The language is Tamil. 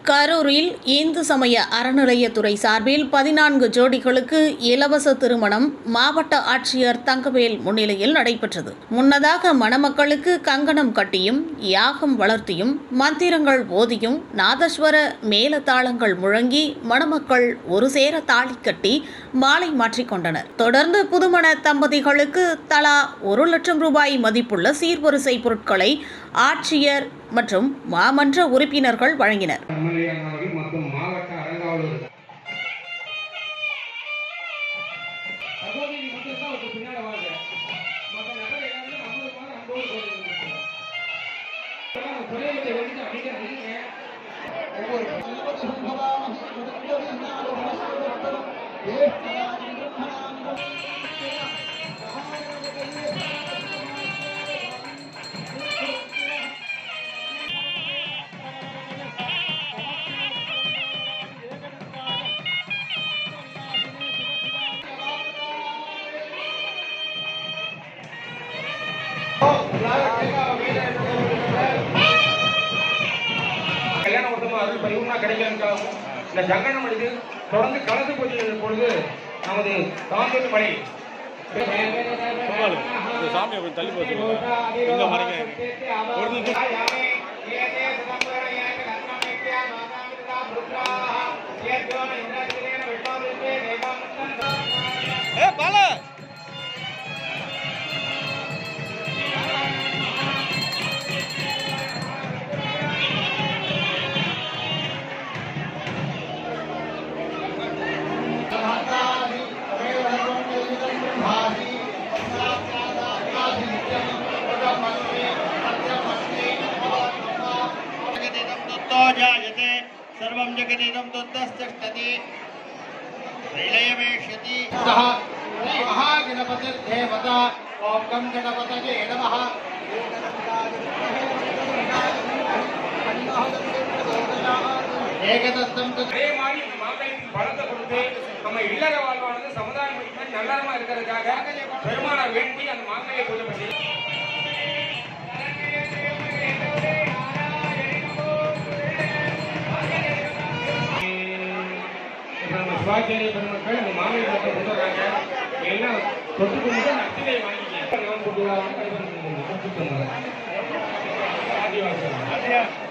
கரூரில் இந்து சமய அறநிலையத்துறை சார்பில் 14 ஜோடிகளுக்கு இலவச திருமணம் மாவட்ட ஆட்சியர் தங்கவேல் முன்னிலையில் நடைபெற்றது. முன்னதாக மணமக்களுக்கு கங்கணம் கட்டியும் யாகம் வளர்த்தியும் மந்திரங்கள் ஓதியும் நாதஸ்வர மேலதாளங்கள் முழங்கி மணமக்கள் ஒரு சேர தாலி கட்டி மாலை மாற்றிக்கொண்டனர். தொடர்ந்து புதுமண தம்பதிகளுக்கு தலா 1 லட்சம் ரூபாய் மதிப்புள்ள சீர்வரிசை பொருட்களை ஆட்சியர் மற்றும் மாமன்ற உறுப்பினர்கள் வழங்கினர். கல்யாண ஒருத்தமா அது பரிபூர்ண கிடைக்கிறதுக்காகவும் இந்த சங்கடம் அடித்து தொடர்ந்து கலந்து போச்சு பொழுது நமது தாந்தோட்டு மலை சாமி தள்ளி போச்சு. जायते सर्वं जगदिदं तत्तस्तिष्ठति विलयमेष्यति सः महागणपतिर्देवता ॐ गं गणपतये नमः ஏகதத்தம் அதே மாதிரி மாப்பிள்ளைக்கு பலத்தை கொடுத்து நம்ம இல்லற வாழ்வானது சமுதாயம் நல்லறமா இருக்கிறதுக்காக பெருமானை வேண்டி அந்த மாப்பிள்ளையை பூஜை பண்ணி சிவாச்சாரிய பெருமக்கள் இந்த மாமலை பக்கம் கொண்டு வராங்க. எல்லாம் தொட்டு கொண்டு அச்சிலை வாங்கிக்க ஆதிவாசி